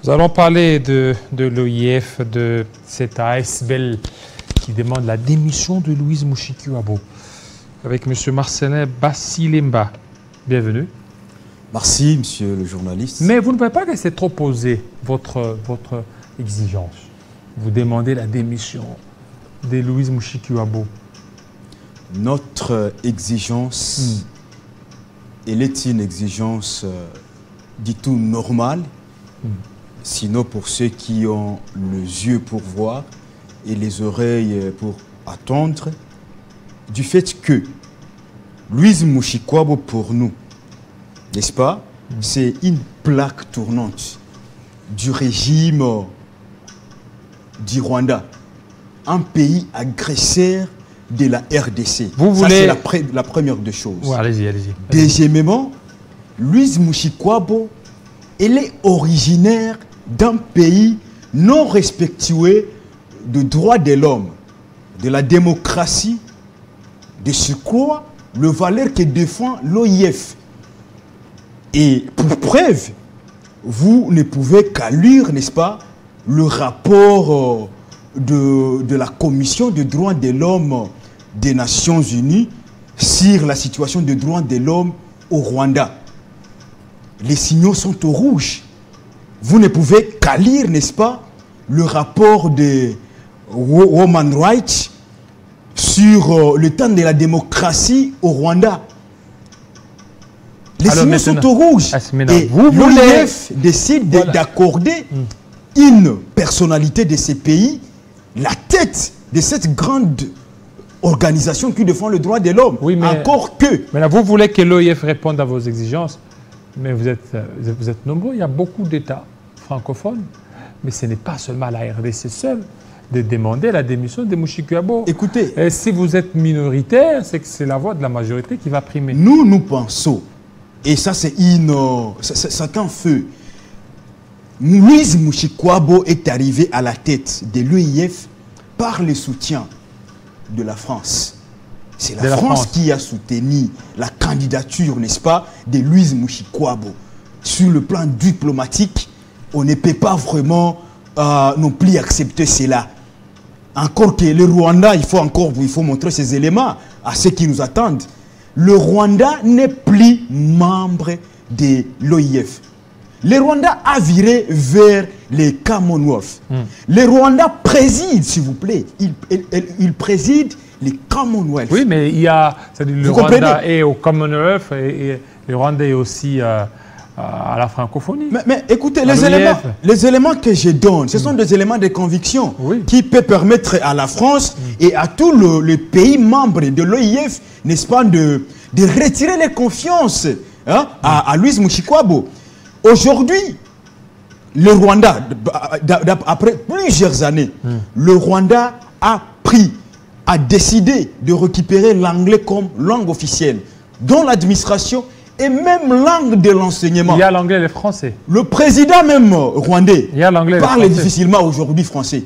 Nous allons parler de l'OIF, de cet ASBEL qui demande la démission de Louise Mushikiwabo avec M. Marcelin Basilemba. Bienvenue. Merci, monsieur le journaliste. Mais vous ne pouvez pas laisser trop poser votre exigence. Vous demandez la démission de Louise Mushikiwabo. Notre exigence, elle est une exigence du tout normale. Sinon, pour ceux qui ont les yeux pour voir et les oreilles pour attendre, du fait que Louise Mushikiwabo, pour nous, n'est-ce pas, c'est une plaque tournante du régime du Rwanda, un pays agresseur de la RDC. Vous Ça, voulez... c'est la première des choses. Ouais, allez-y, allez-y. Deuxièmement, Louise Mushikiwabo, elle est originaire d'un pays non respectueux des droits de l'homme, de la démocratie, de ce quoi le valeur que défend l'OIF. Et pour preuve, vous ne pouvez qu'à lire, n'est-ce pas, le rapport de la Commission des droits de l'homme des Nations Unies sur la situation des droits de l'homme au Rwanda. Les signaux sont au rouge. Vous ne pouvez qu'à lire, n'est-ce pas, le rapport de Women's Rights sur le temps de la démocratie au Rwanda. Les signaux sont au rouge. Et l'OIF décide d'accorder une personnalité de ces pays, la tête de cette grande organisation qui défend le droit de l'homme. Oui, mais encore que... Maintenant, vous voulez que l'OIF réponde à vos exigences, mais vous êtes nombreux. Il y a beaucoup d'États francophones, mais ce n'est pas seulement la RDC seule de demander la démission de Mushikiwabo. Écoutez... Et si vous êtes minoritaire, c'est que c'est la voix de la majorité qui va primer. Nous pensons, et ça c'est un feu, Louise Mushikiwabo est arrivée à la tête de l'OIF par le soutien de la France. C'est la France qui a soutenu la candidature, n'est-ce pas, de Louise Mushikiwabo. Sur le plan diplomatique, on ne peut pas vraiment non plus accepter cela. Encore que le Rwanda, il faut montrer ces éléments à ceux qui nous attendent. Le Rwanda n'est plus membre de l'OIF. Le Rwanda a viré vers les Commonwealth. Le Rwanda préside, s'il vous plaît, il préside les Commonwealth. Oui, mais il y a, le Rwanda est au Commonwealth et le Rwanda est aussi à la francophonie. Mais écoutez, les éléments que je donne, ce sont des éléments de conviction qui peuvent permettre à la France et à tous les pays membres de l'OIF, n'est-ce pas, de retirer les confiances à Louise Mushikiwabo. Aujourd'hui, le Rwanda, après plusieurs années, le Rwanda a décidé de récupérer l'anglais comme langue officielle dans l'administration et même langue de l'enseignement. Il y a l'anglais et le français. Le président même rwandais parle difficilement aujourd'hui français.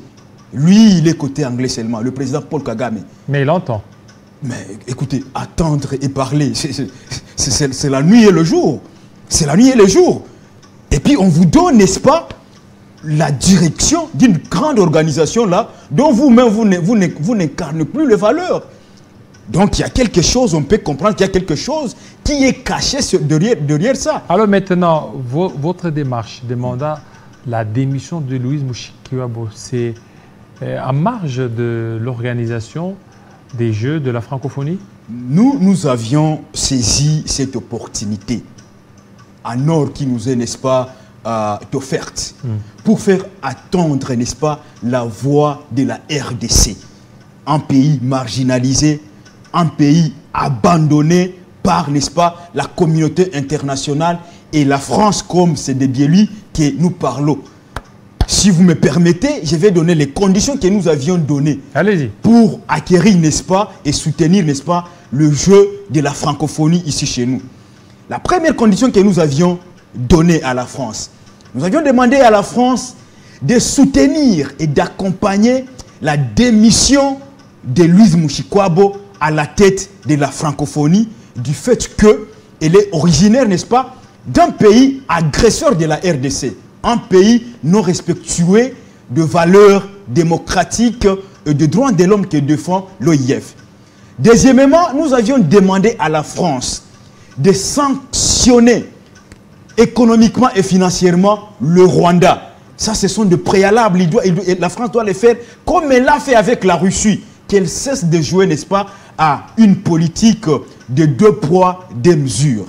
Lui, il est côté anglais seulement, le président Paul Kagame. Mais il entend. Mais écoutez, attendre et parler, c'est la nuit et le jour. C'est la nuit et le jour. Et puis on vous donne, n'est-ce pas, la direction d'une grande organisation là, dont vous-même, vous n'incarnez plus les valeurs. Donc il y a quelque chose, on peut comprendre qu'il y a quelque chose qui est caché derrière ça. Alors maintenant, votre démarche demandant la démission de Louise Mushikiwabo, c'est en marge de l'organisation des Jeux de la francophonie? Nous avions saisi cette opportunité en or qui nous est, n'est-ce pas, offerte pour faire attendre, n'est-ce pas, la voix de la RDC. Un pays marginalisé, un pays abandonné par, n'est-ce pas, la communauté internationale et la France, comme c'est de lui que nous parlons. Si vous me permettez, je vais donner les conditions que nous avions données pour acquérir, n'est-ce pas, et soutenir, n'est-ce pas, le jeu de la francophonie ici chez nous. La première condition que nous avions donnée à la France, nous avions demandé à la France de soutenir et d'accompagner la démission de Louise Mushikiwabo à la tête de la francophonie du fait qu'elle est originaire, n'est-ce pas, d'un pays agresseur de la RDC. un pays non respectueux de valeurs démocratiques et de droits de l'homme que défend l'OIF. Deuxièmement, nous avions demandé à la France de sanctionner économiquement et financièrement le Rwanda. Ça, ce sont des préalables. La France doit le faire comme elle l'a fait avec la Russie, qu'elle cesse de jouer, n'est-ce pas, à une politique de 2 poids, 2 mesures.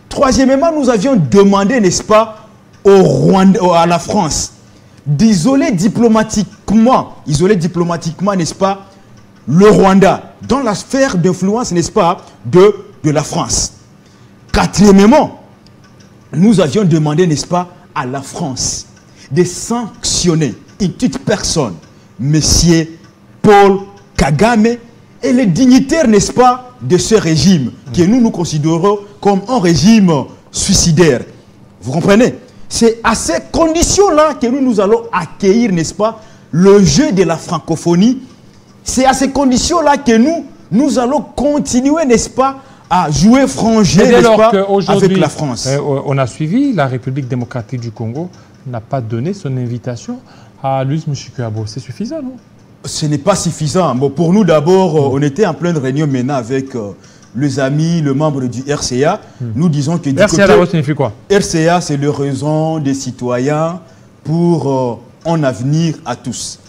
Troisièmement, nous avions demandé, n'est-ce pas, au Rwanda, à la France, d'isoler diplomatiquement, n'est-ce pas, le Rwanda dans la sphère d'influence, n'est-ce pas, de la France. Quatrièmement, nous avions demandé, n'est-ce pas, à la France de sanctionner une petite personne, M. Paul Kagame, et les dignitaires, n'est-ce pas, de ce régime, que nous considérons comme un régime suicidaire. Vous comprenez? C'est à ces conditions-là que nous allons accueillir, n'est-ce pas, le jeu de la francophonie. C'est à ces conditions-là que nous allons continuer, n'est-ce pas, à jouer franc jeu, n'est-ce pas, avec la France. On a suivi, la République démocratique du Congo n'a pas donné son invitation à Louis Mushikiwabo. C'est suffisant, non? Ce n'est pas suffisant. Bon, pour nous, d'abord, on était en pleine réunion maintenant avec les amis, le membre du RCA. Nous disons que... RCA, d'abord, signifie quoi? RCA, c'est le Réseau des citoyens pour un avenir à tous.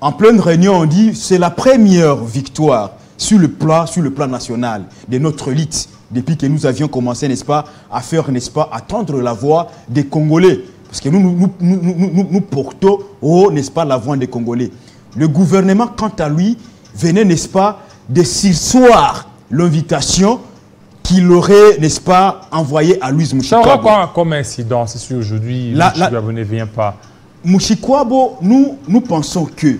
En pleine réunion, on dit c'est la première victoire sur le plan national de notre lutte depuis que nous avions commencé, n'est-ce pas, à faire, n'est-ce pas, à tendre la voix des Congolais. Parce que nous portons haut, n'est-ce pas, la voix des Congolais. Le gouvernement, quant à lui, venait, n'est-ce pas, de surseoir l'invitation qu'il aurait, n'est-ce pas, envoyée à Louis Mushikiwabo. Ça aura comme incidence si aujourd'hui Mushikiwabo ne vient pas? Mushikiwabo, nous pensons que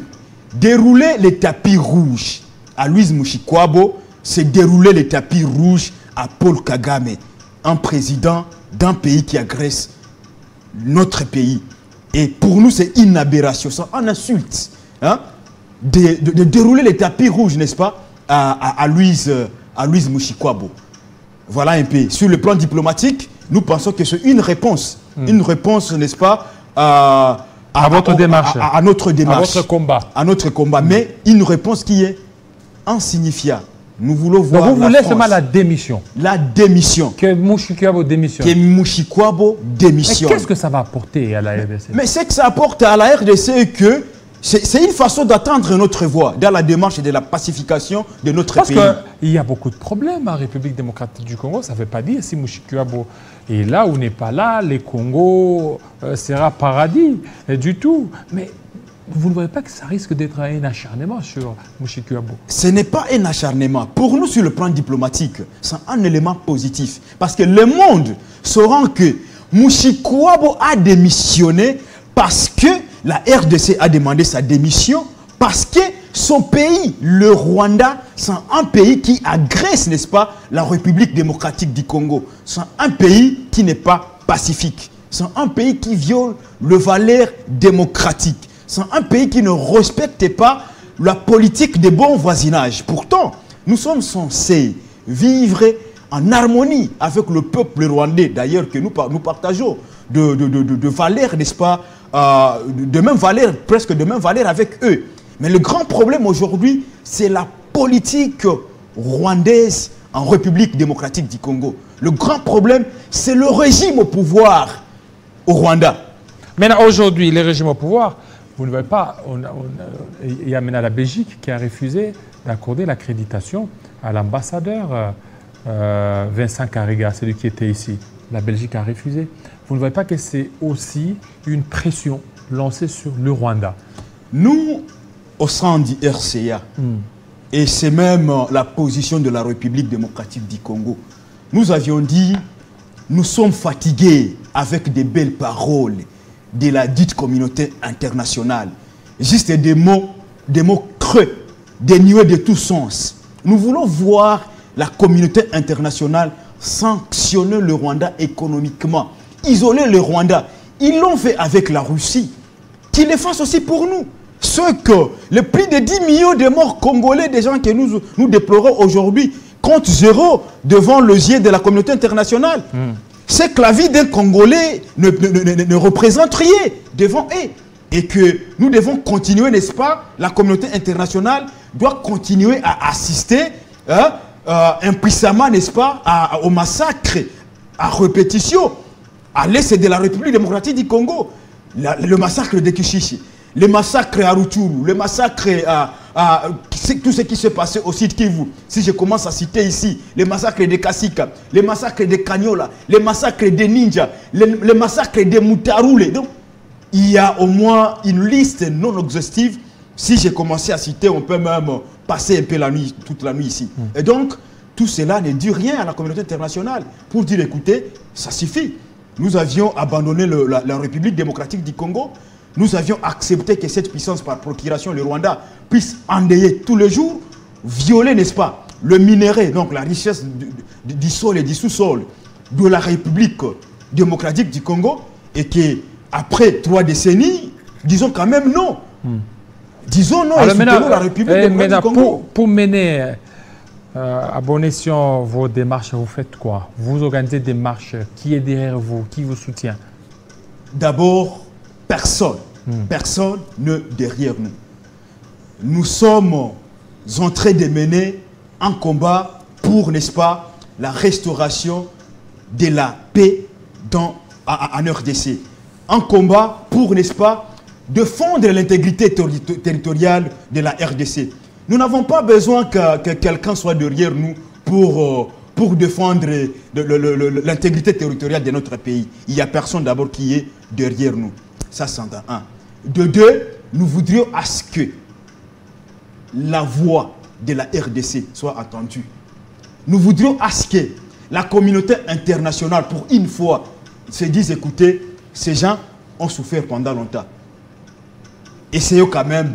dérouler les tapis rouges à Louis Mushikiwabo, c'est dérouler les tapis rouges à Paul Kagame, un président d'un pays qui agresse notre pays. Et pour nous, c'est une aberration, c'est une insulte, hein, de dérouler les tapis rouges, n'est-ce pas, à Louis Mushikiwabo. Voilà un peu. Sur le plan diplomatique, nous pensons que c'est une réponse, n'est-ce pas, à votre démarche, à notre démarche, à notre combat, mais une réponse qui est insignifiante. Nous voulons voir. Donc vous voulez seulement la démission. La démission. Que Mushikiwabo démissionne. Que Mushikiwabo démissionne. Mais qu'est-ce que ça va apporter à la RDC? Mais ce que ça apporte à la RDC, que c'est une façon d'attendre notre voix dans la démarche de la pacification de notre pays. Parce qu'il y a beaucoup de problèmes en République démocratique du Congo. Ça ne veut pas dire si Mushikiwabo est là ou n'est pas là, les Congo sera paradis du tout. Mais vous ne voyez pas que ça risque d'être un acharnement sur Mushikiwabo? Ce n'est pas un acharnement. Pour nous, sur le plan diplomatique, c'est un élément positif. Parce que le monde saura que Mushikiwabo a démissionné parce que la RDC a demandé sa démission, parce que son pays, le Rwanda, c'est un pays qui agresse, n'est-ce pas, la République démocratique du Congo. C'est un pays qui n'est pas pacifique. C'est un pays qui viole les valeurs démocratiques. C'est un pays qui ne respecte pas la politique de bon voisinage. Pourtant, nous sommes censés vivre en harmonie avec le peuple rwandais, d'ailleurs que nous partageons de valeurs, n'est-ce pas, de même valeur, presque de même valeur avec eux. Mais le grand problème aujourd'hui, c'est la politique rwandaise en République démocratique du Congo. Le grand problème, c'est le régime au pouvoir au Rwanda. Maintenant, aujourd'hui, les régimes au pouvoir, vous ne voyez pas, il y a maintenant la Belgique qui a refusé d'accorder l'accréditation à l'ambassadeur Vincent Karega, celui qui était ici. La Belgique a refusé. Vous ne voyez pas que c'est aussi une pression lancée sur le Rwanda? Nous, au sein du RCA, et c'est même la position de la République démocratique du Congo, nous avions dit, nous sommes fatigués avec des belles paroles de la dite communauté internationale. Juste des mots creux, dénués de tout sens. Nous voulons voir la communauté internationale sanctionner le Rwanda économiquement, isoler le Rwanda. Ils l'ont fait avec la Russie. Qu'ils le fassent aussi pour nous. Ce que le plus de 10 millions de morts congolais, des gens que nous déplorons aujourd'hui, compte zéro devant les yeux de la communauté internationale. c'est que la vie d'un Congolais ne représente rien devant eux. Et que nous devons continuer, n'est-ce pas? La communauté internationale doit continuer à assister impuissamment, n'est-ce pas, au massacre, à répétition, à l'est de la République démocratique du Congo. Le massacre de Kishishi, le massacre à Rutshuru, le massacre tout ce qui s'est passé au sud Kivu. Si je commence à citer ici, les massacres de Kasika, les massacres de Kanyola, les massacres de Ninja, les massacres de Mutaroule. Donc, il y a au moins une liste non exhaustive. Si j'ai commencé à citer, on peut même passer un peu la nuit, toute la nuit ici. Et donc, tout cela ne dit rien à la communauté internationale pour dire, écoutez, ça suffit. Nous avions abandonné la République démocratique du Congo. Nous avions accepté que cette puissance par procuration, le Rwanda, puisse endayer tous les jours, violer, n'est-ce pas, le minerai, donc la richesse du sol et du sous-sol de la République démocratique du Congo, et qu'après 3 décennies, disons quand même non. Disons non. Alors et soutenons la République démocratique du Congo. Pour mener à bon escient vos démarches, vous faites quoi? Vous organisez des marches. Qui est derrière vous? Qui vous soutient? D'abord, personne. Personne ne derrière nous. Nous sommes en train de mener un combat pour, n'est-ce pas, la restauration de la paix en RDC. Un combat pour, n'est-ce pas, défendre l'intégrité territoriale de la RDC. Nous n'avons pas besoin que quelqu'un soit derrière nous pour défendre l'intégrité territoriale de notre pays. Il n'y a personne d'abord qui est derrière nous. Ça, c'est un. De deux, nous voudrions à ce que la voix de la RDC soit entendue. Nous voudrions à ce que la communauté internationale, pour une fois, se dise, écoutez, ces gens ont souffert pendant longtemps. Essayons quand même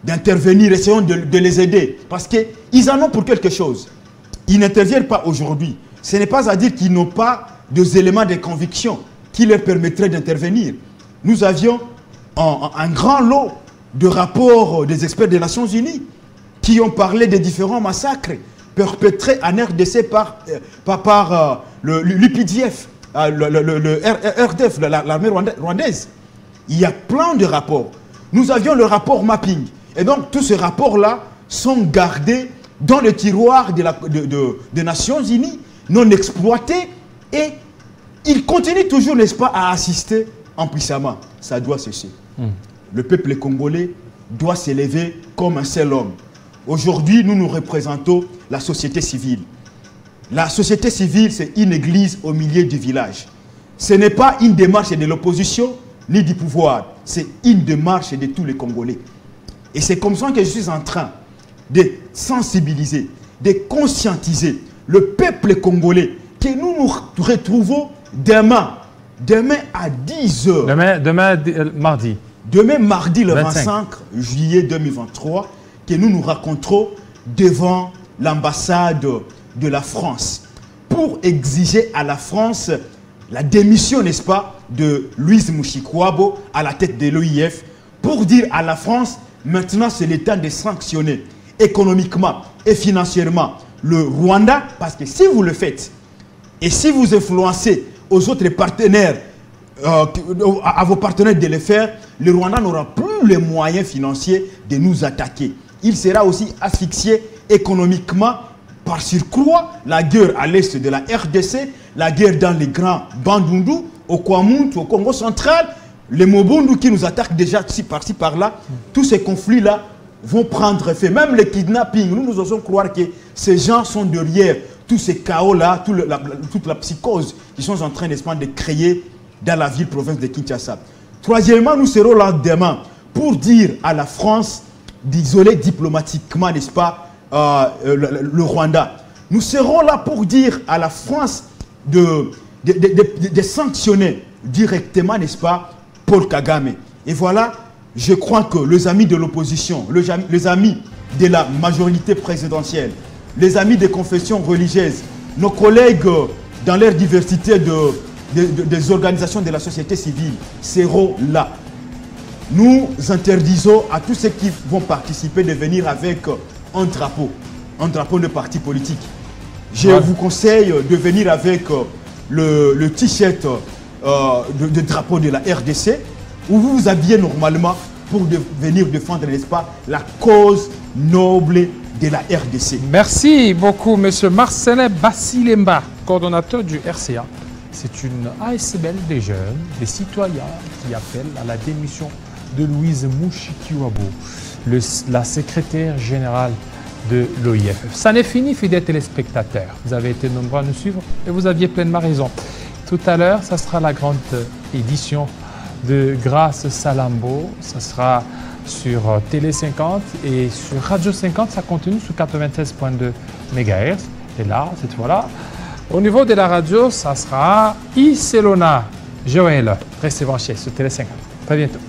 d'intervenir, essayons de les aider. Parce qu'ils en ont pour quelque chose. Ils n'interviennent pas aujourd'hui. Ce n'est pas à dire qu'ils n'ont pas des éléments de conviction qui leur permettraient d'intervenir. Nous avions un grand lot de rapports des experts des Nations Unies qui ont parlé des différents massacres perpétrés en RDC par l'UPDF, le RDF, l'armée rwandaise. Il y a plein de rapports. Nous avions le rapport mapping. Et donc, tous ces rapports-là sont gardés dans le tiroir des Nations Unies, non exploités, et ils continuent toujours, n'est-ce pas, à assister impuissamment. Ça doit cesser. Le peuple congolais doit s'élever comme un seul homme. Aujourd'hui, nous représentons la société civile. La société civile, c'est une église au milieu du village. Ce n'est pas une démarche de l'opposition ni du pouvoir. C'est une démarche de tous les Congolais. Et c'est comme ça que je suis en train de sensibiliser, de conscientiser le peuple congolais que nous nous retrouvons demain à 10h. Demain mardi. Demain mardi le 25 juillet 2023, que nous nous rencontrons devant l'ambassade de la France pour exiger à la France la démission, n'est-ce pas, de Louise Mushikiwabo à la tête de l'OIF, pour dire à la France, maintenant c'est le temps de sanctionner économiquement et financièrement le Rwanda, parce que si vous le faites, et si vous influencez aux autres partenaires, à vos partenaires de le faire, le Rwanda n'aura plus les moyens financiers de nous attaquer. Il sera aussi asphyxié économiquement. Par surcroît, la guerre à l'est de la RDC, la guerre dans les grands Bandundu, au Kwamuntu, au Congo central, les Mobundu qui nous attaquent déjà par-ci par-là, tous ces conflits-là vont prendre effet. Même les kidnappings, nous osons croire que ces gens sont derrière tous ces chaos-là, toute la psychose qu'ils sont en train, n'est-ce pas, de créer dans la ville-province de Kinshasa. Troisièmement, nous serons là demain pour dire à la France d'isoler diplomatiquement, n'est-ce pas, le Rwanda. Nous serons là pour dire à la France de sanctionner directement, n'est-ce pas, Paul Kagame. Et voilà, je crois que les amis de l'opposition, les amis de la majorité présidentielle, les amis des confessions religieuses, nos collègues dans leur diversité des organisations de la société civile seront là. Nous interdisons à tous ceux qui vont participer de venir avec un drapeau de parti politique. Je vous conseille de venir avec le t-shirt de drapeau de la RDC, où vous vous habillez normalement pour venir défendre, n'est-ce pas, la cause noble de la RDC. Merci beaucoup, M. Marcelin Basilemba, coordonnateur du RCA. C'est une ASBL des jeunes, des citoyens qui appellent à la démission de Louise Mushikiwabo, la secrétaire générale de l'OIF. Ça n'est fini, fidèles téléspectateurs. Vous avez été nombreux à nous suivre et vous aviez pleinement raison. Tout à l'heure, ça sera la grande édition de Grâce Salambo. Ça sera sur Télé 50 et sur Radio 50. Ça continue sur 96.2 MHz. Et là, cette fois-là, au niveau de la radio, ça sera Iselona Joël. Restez branchés sur Télé 50. Très bientôt.